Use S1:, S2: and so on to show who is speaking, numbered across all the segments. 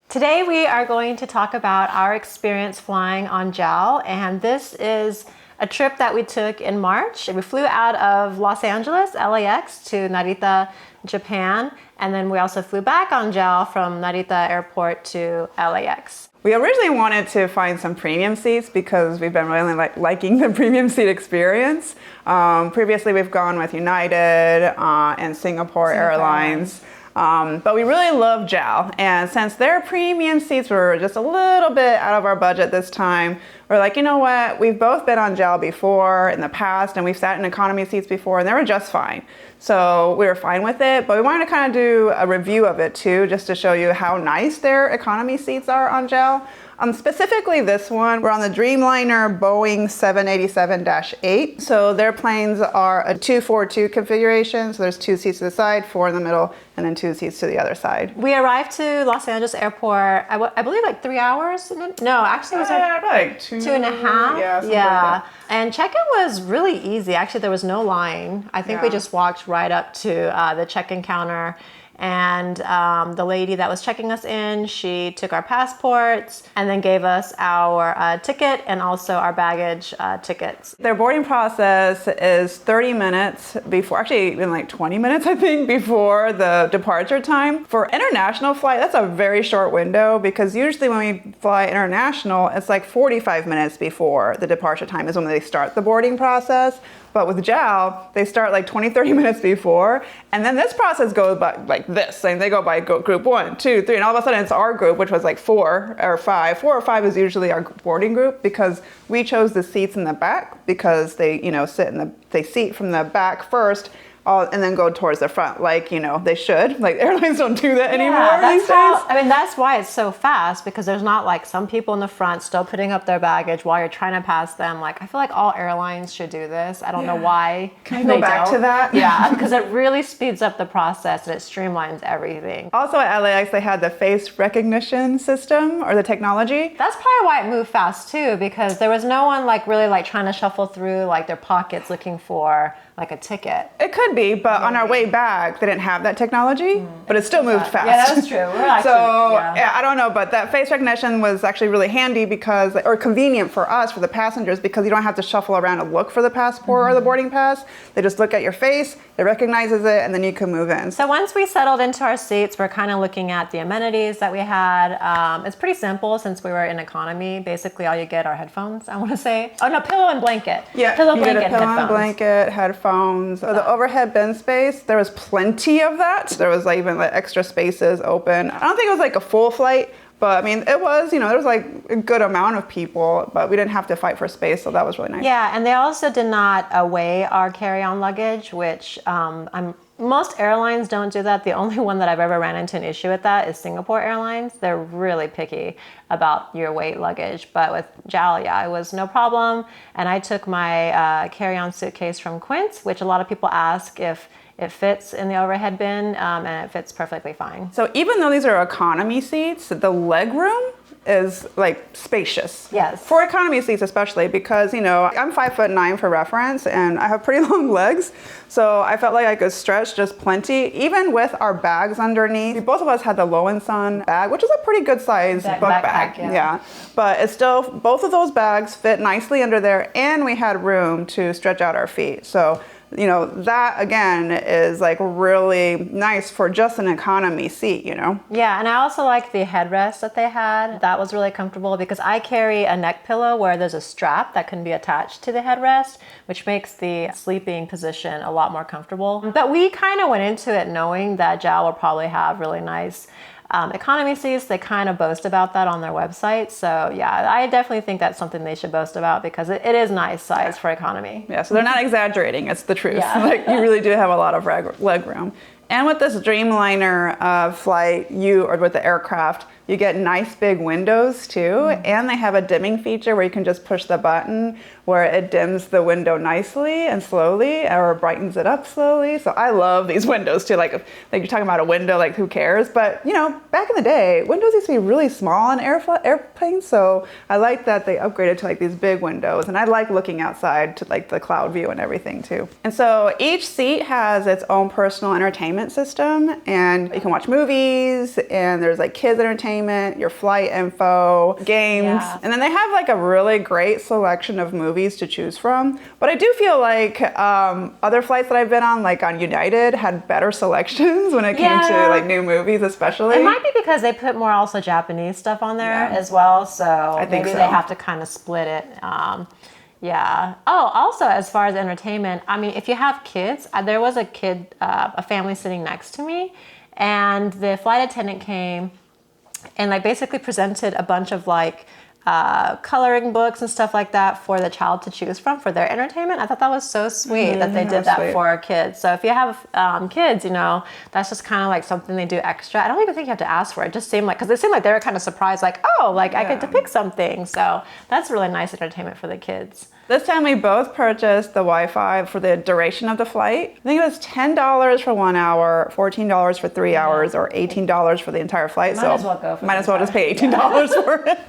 S1: Today we are going to talk about our experience flying on JAL, and this is a trip that we took in March. We flew out of Los Angeles, LAX, to Narita, Japan, and then we also flew back on JAL from Narita Airport to LAX.
S2: We originally wanted to find some premium seats because we've been really liking the premium seat experience. Previously we've gone with United and Singapore Airlines. But we really love JAL, and since their premium seats were just a little bit out of our budget this time, we're like, you know what, we've both been on JAL before in the past, and we've sat in economy seats before, and they were just fine. So we were fine with it, but we wanted to kind of do a review of it too, just to show you how nice their economy seats are on JAL. Specifically this one, we're on the Dreamliner Boeing 787-8. So their planes are a 2-4-2 configuration. So there's 2 seats to the side, 4 in the middle, and then 2 seats to the other side.
S1: We arrived to Los Angeles Airport, I believe like 3 hours? No, actually it was
S2: like
S1: 2.5.
S2: Yeah.
S1: Yeah. And check-in was really easy. Actually, there was no line. I think we just walked right up to the check-in counter. And the lady that was checking us in, she took our passports and then gave us our ticket and also our baggage tickets.
S2: Their boarding process is 30 minutes before, actually even like 20 minutes I think, before the departure time. For international flight, that's a very short window because usually when we fly international, it's like 45 minutes before the departure time is when they start the boarding process. But with JAL, they start like 20-30 minutes before, and then this process goes by like this. And they go by group 1, 2, 3, and all of a sudden it's our group, which was like 4 or 5. 4 or 5 is usually our boarding group because we chose the seats in the back because they, they seat from the back first. And then go towards the front, like, they should. Like, airlines don't do that anymore these days.
S1: That's why it's so fast, because there's not like some people in the front still putting up their baggage while you're trying to pass them. Like, I feel like all airlines should do this. I don't know why.
S2: Can I go back to that?
S1: Yeah, because it really speeds up the process and it streamlines everything.
S2: Also at LAX, they had the face recognition system, or the technology.
S1: That's probably why it moved fast too, because there was no one like really like trying to shuffle through like their pockets looking for like a ticket.
S2: It could be, but on our way back, they didn't have that technology, but it still moved fast.
S1: Yeah, that was true. We're actually,
S2: I don't know, but that face recognition was actually really handy because, or convenient for us, for the passengers, because you don't have to shuffle around and look for the passport or the boarding pass. They just look at your face, it recognizes it, and then you can move in.
S1: So once we settled into our seats, we're kind of looking at the amenities that we had. It's pretty simple since we were in economy. Basically, all you get are headphones, I want to say. Oh no, pillow and blanket.
S2: Yeah,
S1: pillow,
S2: you
S1: blanket,
S2: get a pillow
S1: headphones.
S2: And blanket, headphones. So the overhead bin space, there was plenty of that. There was like even like extra spaces open. I don't think it was like a full flight, but I mean, it was, there was like a good amount of people, but we didn't have to fight for space, so that was really nice.
S1: Yeah, and they also did not weigh our carry-on luggage, which most airlines don't do that. The only one that I've ever ran into an issue with that is Singapore Airlines. They're really picky about your weight luggage. But with JAL, it was no problem. And I took my carry-on suitcase from Quince, which a lot of people ask if it fits in the overhead bin, and it fits perfectly fine.
S2: So even though these are economy seats, the legroom is like spacious.
S1: Yes.
S2: For economy seats especially, because I'm 5'9" for reference, and I have pretty long legs, so I felt like I could stretch just plenty, even with our bags underneath. Both of us had the Low and Sun bag, which is a pretty good size book bag. Yeah. But it's still, both of those bags fit nicely under there, and we had room to stretch out our feet. So that again is like really nice for just an economy seat,
S1: Yeah, and I also like the headrest that they had. That was really comfortable because I carry a neck pillow where there's a strap that can be attached to the headrest, which makes the sleeping position a lot more comfortable. But we kind of went into it knowing that JAL will probably have really nice economy seats. They kind of boast about that on their website. So yeah, I definitely think that's something they should boast about because it is nice size for economy.
S2: Yeah, so they're not exaggerating, it's the truth.
S1: Yeah.
S2: Like, you really do have a lot of leg room. And with this Dreamliner flight, or with the aircraft, you get nice big windows too, and they have a dimming feature where you can just push the button where it dims the window nicely and slowly, or brightens it up slowly. So I love these windows too. Like you're talking about a window, like who cares? But back in the day, windows used to be really small on airplanes. So I like that they upgraded to like these big windows, and I like looking outside to like the cloud view and everything too. And so each seat has its own personal entertainment entertainment system, and you can watch movies, and there's like kids entertainment, your flight info, games, and then they have like a really great selection of movies to choose from. But I do feel like other flights that I've been on, like on United, had better selections when it came to like new movies, especially.
S1: It might be because they put more also Japanese stuff on there as well, so I think maybe they have to kind of split it. Yeah. Oh, also, as far as entertainment, I mean, if you have kids, there was a family sitting next to me, and the flight attendant came and like basically presented a bunch of like coloring books and stuff like that for the child to choose from for their entertainment. I thought that was so sweet that they did that for our kids. So if you have kids, you know, that's just kind of like something they do extra. I don't even think you have to ask for it. It just seemed like, because it seemed like they were kind of surprised, like, oh, like I get to pick something. So that's really nice entertainment for the kids.
S2: This time we both purchased the Wi-Fi for the duration of the flight. I think it was $10 for 1 hour, $14 for 3 hours, or $18 for the entire flight.
S1: Might as well go for
S2: might as well just pay $18 for it.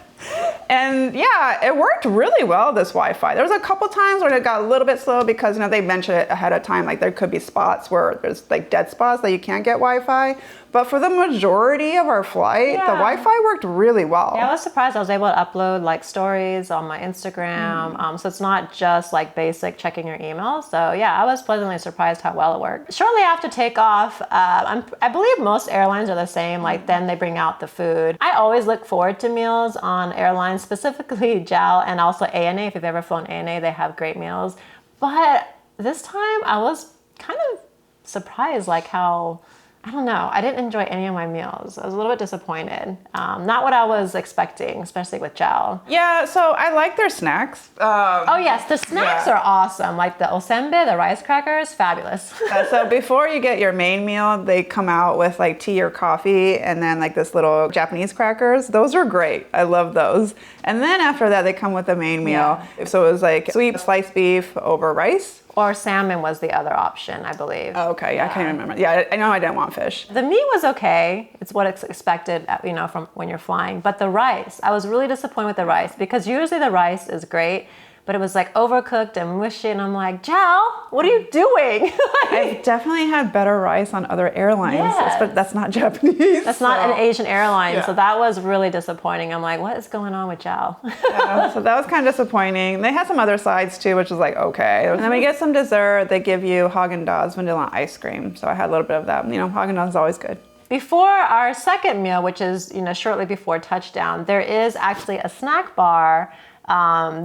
S2: And yeah, it worked really well, this Wi-Fi. There was a couple times when it got a little bit slow because, you know, they mentioned it ahead of time, like there could be spots where there's like dead spots that you can't get Wi-Fi. But for the majority of our flight, the Wi-Fi worked really well.
S1: Yeah, I was surprised I was able to upload like stories on my Instagram. So it's not just like basic checking your email. So yeah, I was pleasantly surprised how well it worked. Shortly after takeoff, I believe most airlines are the same. Like then they bring out the food. I always look forward to meals on airlines, specifically JAL and also ANA. If you've ever flown ANA, they have great meals. But this time I was kind of surprised like how, I don't know, I didn't enjoy any of my meals. I was a little bit disappointed. Not what I was expecting, especially with JAL.
S2: Yeah, so I like their snacks.
S1: Oh yes, the snacks are awesome. Like the osenbe, the rice crackers, fabulous.
S2: So before you get your main meal, they come out with like tea or coffee and then like this little Japanese crackers. Those are great. I love those. And then after that, they come with the main meal. So it was like sweet sliced beef over rice.
S1: Or salmon was the other option, I believe.
S2: Oh, okay, yeah, I can't even remember. Yeah, I know I didn't want fish.
S1: The meat was okay. It's what it's expected, you know, from when you're flying. But the rice, I was really disappointed with the rice because usually the rice is great, but it was like overcooked and mushy, and I'm like, JAL, what are you doing?
S2: I've definitely had better rice on other airlines, but that's not Japanese.
S1: That's not an Asian airline, so that was really disappointing. I'm like, what is going on with JAL?
S2: So that was kind of disappointing. They had some other sides too, which was like, okay. And then we get some dessert. They give you Haagen-Dazs vanilla ice cream. So I had a little bit of that. You know, Haagen-Dazs is always good.
S1: Before our second meal, which is, you know, shortly before touchdown, there is actually a snack bar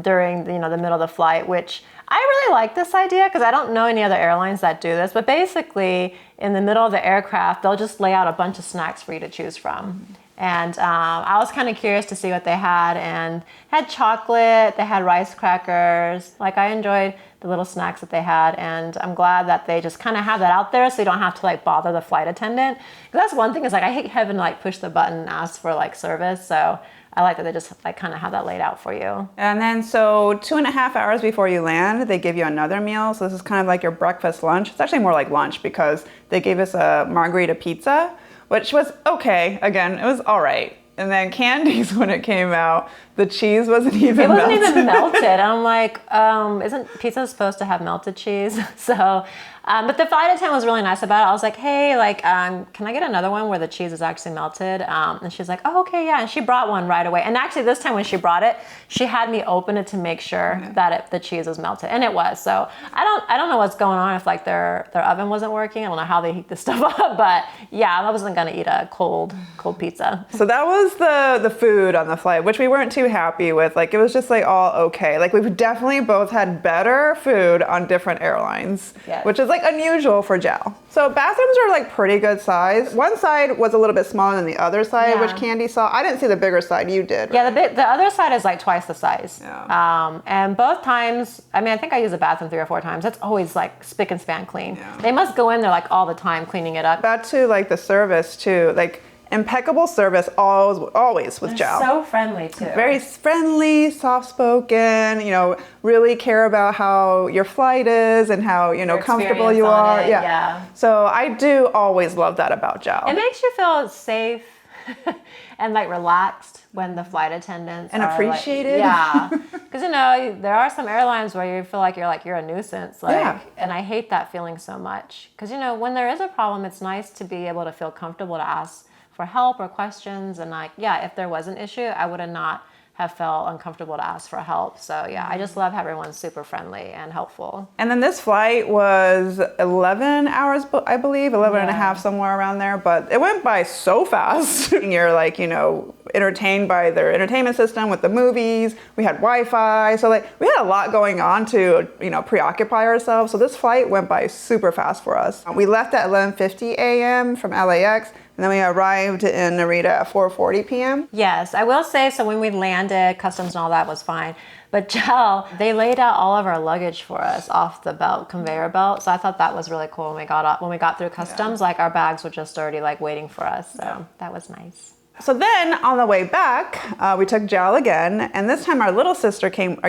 S1: during, you know, the middle of the flight, which I really like this idea because I don't know any other airlines that do this, but basically in the middle of the aircraft, they'll just lay out a bunch of snacks for you to choose from. And I was kind of curious to see what they had, and had chocolate, they had rice crackers. Like I enjoyed the little snacks that they had, and I'm glad that they just kind of have that out there so you don't have to like bother the flight attendant. 'Cause that's one thing is like I hate having to like push the button and ask for like service. So I like that they just like kind of have that laid out for you.
S2: And then so 2.5 hours before you land, they give you another meal. So this is kind of like your breakfast lunch. It's actually more like lunch because they gave us a margarita pizza, which was okay. Again, it was all right. And then candies, when it came out, the cheese wasn't even melted.
S1: It wasn't even melted. I'm like, isn't pizza supposed to have melted cheese? So, but the flight attendant was really nice about it. I was like, hey, like, can I get another one where the cheese is actually melted? And she's like, oh, okay, yeah. And she brought one right away. And actually this time when she brought it, she had me open it to make sure that the cheese was melted. And it was. So I don't know what's going on if like their oven wasn't working. I don't know how they heat this stuff up, but yeah, I wasn't gonna eat a cold pizza.
S2: So that was the food on the flight, which we weren't too happy with. Like it was just like all okay. Like we've definitely both had better food on different airlines, which is like unusual for JAL. So bathrooms are like pretty good size. One side was a little bit smaller than the other side, which Candy saw. I didn't see the bigger side. You did.
S1: Yeah, the other side is like twice the size. Yeah. And both times, I mean, I think I used the bathroom 3 or 4 times. It's always like spick and span clean. Yeah. They must go in there like all the time cleaning it up.
S2: Back to like the service too, like impeccable service always with JAL.
S1: So friendly too.
S2: Very friendly, soft-spoken, you know, really care about how your flight is and how, you know, comfortable you are. Yeah. So I do always love that about JAL.
S1: It makes you feel safe and like relaxed when the flight attendants
S2: And
S1: are
S2: appreciated.
S1: Yeah, because there are some airlines where you feel like you're a nuisance, and I hate that feeling so much. Because when there is a problem, it's nice to be able to feel comfortable to ask for help or questions, and if there was an issue, I would not have felt uncomfortable to ask for help. So yeah, I just love how everyone's super friendly and helpful.
S2: And then this flight was 11 hours, I believe, 11 and a half, somewhere around there. But it went by so fast. You're entertained by their entertainment system with the movies. We had Wi-Fi. So we had a lot going on to, preoccupy ourselves. So this flight went by super fast for us. We left at 11:50 a.m. from LAX. And then we arrived in Narita at 4:40 p.m.
S1: Yes, I will say, so when we landed, customs and all that was fine. But JAL, they laid out all of our luggage for us off the conveyor belt. So I thought that was really cool when we got through customs. Our bags were just already waiting for us. So that was nice.
S2: So then on the way back, we took JAL again. And this time our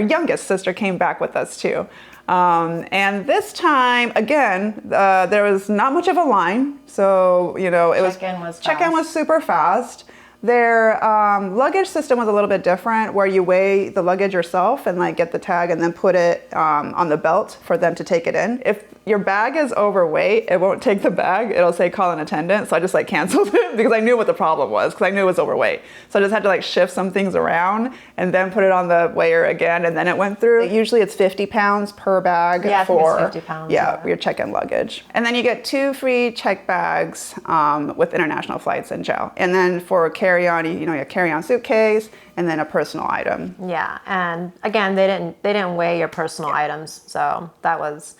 S2: youngest sister came back with us too. And this time, again, there was not much of a line. So, check-in was super fast. Their luggage system was a little bit different, where you weigh the luggage yourself and get the tag and then put it on the belt for them to take it in. If your bag is overweight, it won't take the bag. It'll say call an attendant. So I just canceled it because I knew what the problem was, because I knew it was overweight. So I just had to shift some things around and then put it on the weigher again, and then it went through. Usually it's 50 pounds per bag for
S1: 50 pounds,
S2: your check-in luggage. And then you get 2 free check bags with international flights in JAL. And then for carry-on, you carry-on suitcase and then a personal item.
S1: Yeah, and again, they didn't weigh your personal items, so that was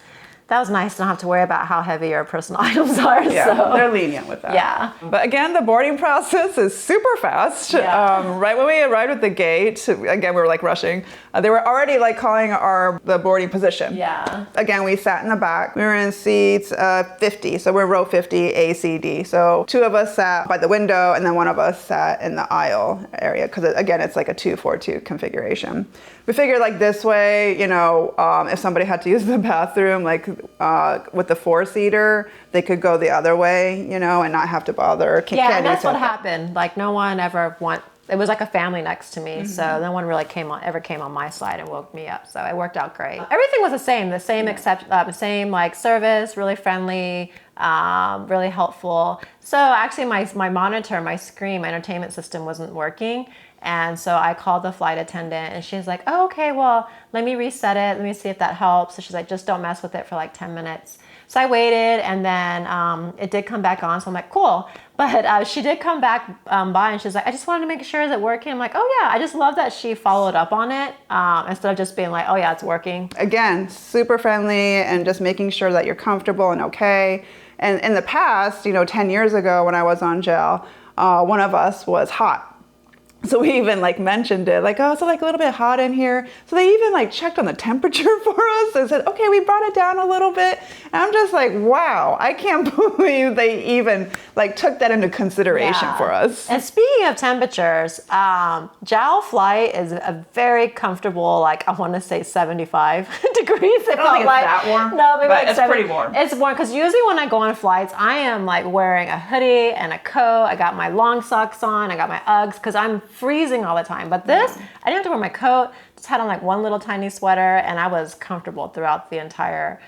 S1: nice to not have to worry about how heavy your personal items are.
S2: Yeah,
S1: so.
S2: They're lenient with that.
S1: Yeah.
S2: But again, the boarding process is super fast.
S1: Yeah.
S2: Right when we arrived at the gate, again, we were rushing. They were already calling the boarding position.
S1: Yeah.
S2: Again, we sat in the back. We were in seats 50, so we're row 50, A, C, D. So 2 of us sat by the window, and then 1 of us sat in the aisle area, because again, it's a 2-4-2 configuration. We figured this way, if somebody had to use the bathroom, with the 4-seater, they could go the other way, and not have to bother.
S1: Yeah, and that's what happened. No one ever it was a family next to me, so no one really ever came on my side and woke me up. So it worked out great. Everything was the same except same service, really friendly, really helpful. So actually my monitor, my screen, my entertainment system wasn't working. And so I called the flight attendant, and she's like, oh, okay, well, let me reset it. Let me see if that helps. So she's like, just don't mess with it for 10 minutes. So I waited, and then it did come back on. So I'm like, cool. But she did come back by, and she's like, I just wanted to make sure, is it working? I'm like, oh yeah. I just love that she followed up on it instead of just being like, oh yeah, it's working.
S2: Again, super friendly and just making sure that you're comfortable and okay. And in the past, 10 years ago when I was on JAL, one of us was hot. So we even mentioned it, oh, it's a little bit hot in here. So they even checked on the temperature for us. They said, okay, we brought it down a little bit. And I'm just wow, I can't believe they even took that into consideration for us.
S1: And speaking of temperatures, JAL flight is a very comfortable, I want to say 75 degrees.
S2: I don't think it's that warm.
S1: No, maybe
S2: but it's pretty warm.
S1: It's warm because usually when I go on flights, I am wearing a hoodie and a coat. I got my long socks on. I got my Uggs because I'm freezing all the time. But this, I didn't have to wear my coat. Just had on one little tiny sweater, and I was comfortable throughout the entire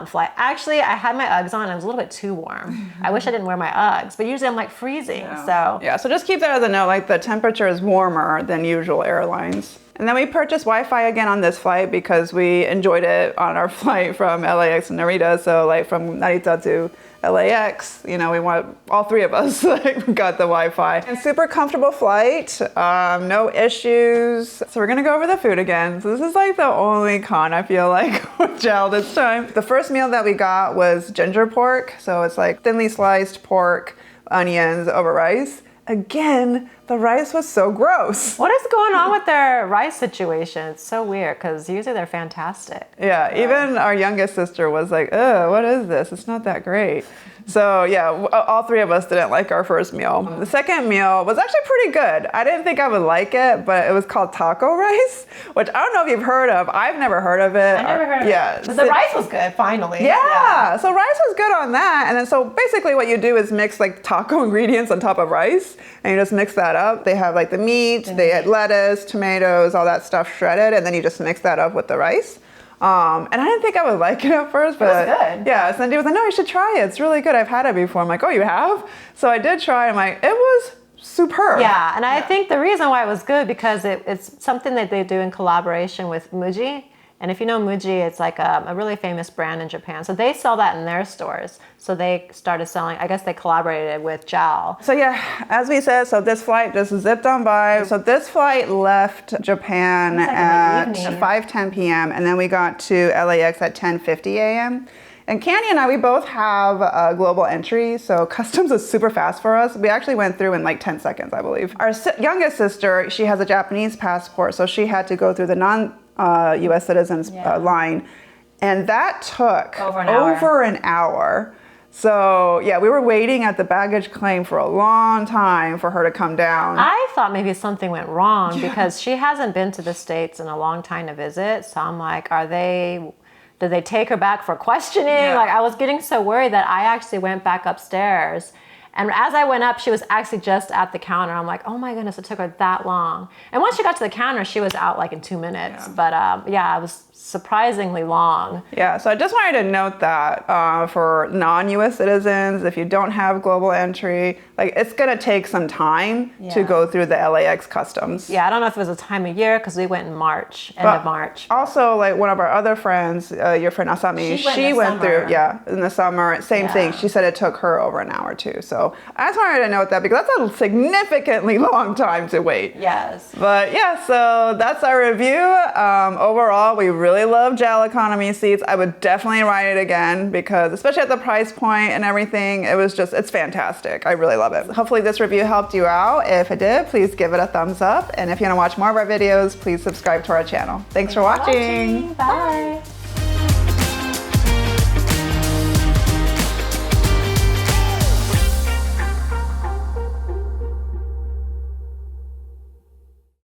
S1: flight. Actually, I had my Uggs on, and it was a little bit too warm. I wish I didn't wear my Uggs, but usually I'm freezing.
S2: Yeah, so just keep that as a note. The temperature is warmer than usual airlines. And then we purchased Wi-Fi again on this flight because we enjoyed it on our flight from LAX and Narita. So from Narita to LAX, we want all 3 of us got the Wi-Fi. And super comfortable flight, no issues. So we're gonna go over the food again. So this is the only con I feel with JAL this time. The first meal that we got was ginger pork. So it's thinly sliced pork, onions over rice. Again, the rice was so gross.
S1: What is going on with their rice situation? It's so weird because usually they're fantastic.
S2: Yeah, even our youngest sister was like, oh, what is this? It's not that great. So yeah, all three of us didn't like our first meal. The second meal was actually pretty good. I didn't think I would like it, but it was called taco rice, which I don't know if you've heard of. I've never heard of it.
S1: I never heard of it. But the rice was good, finally.
S2: Yeah, so rice was good on that. And then so basically what you do is mix like taco ingredients on top of rice, and you just mix that up. They have like the meat, they had lettuce, tomatoes, all that stuff shredded, and then you just mix that up with the rice. And I didn't think I would like it at first, but
S1: it was good.
S2: Yeah, Cindy was like, no, you should try it. It's really good. I've had it before. I'm like, oh, you have? So I did try it. I'm like, it was superb.
S1: Yeah, and I think the reason why it was good because it's something that they do in collaboration with Muji. And if you know Muji, it's like a really famous brand in Japan. So they sell that in their stores. So they started selling, I guess they collaborated with JAL.
S2: So yeah, as we said, so this flight just zipped on by. So this flight left Japan at 5:10 p.m. and then we got to LAX at 10:50 a.m. And Candy and I, we both have a global entry, so customs is super fast for us. We actually went through in like 10 seconds, I believe. Our youngest sister, she has a Japanese passport, so she had to go through the non-US citizens line. And that took over an hour. So yeah, we were waiting at the baggage claim for a long time for her to come down.
S1: I thought maybe something went wrong because she hasn't been to the States in a long time to visit. So I'm like, did they take her back for questioning?
S2: Yeah.
S1: Like I was getting so worried that I actually went back upstairs. And as I went up, she was actually just at the counter. I'm like, oh my goodness, it took her that long. And once she got to the counter, she was out like in 2 minutes.
S2: Yeah.
S1: But yeah, it was surprisingly long.
S2: Yeah, so I just wanted to note that for non-US citizens, if you don't have global entry, like it's gonna take some time to go through the LAX customs.
S1: Yeah, I don't know if it was a time of year because we went in March, end of March.
S2: Also, like one of our other friends, your friend Asami, she went through, in the summer, same thing. She said it took her over an hour too. So I just wanted to note that because that's a significantly long time to wait.
S1: Yes.
S2: But yeah, so that's our review. Overall, we really love JAL economy seats. I would definitely ride it again because especially at the price point and everything, it's fantastic. I really love it. Hopefully this review helped you out. If it did, please give it a thumbs up. And if you want to watch more of our videos, please subscribe to our channel. Thanks for watching.
S1: Bye.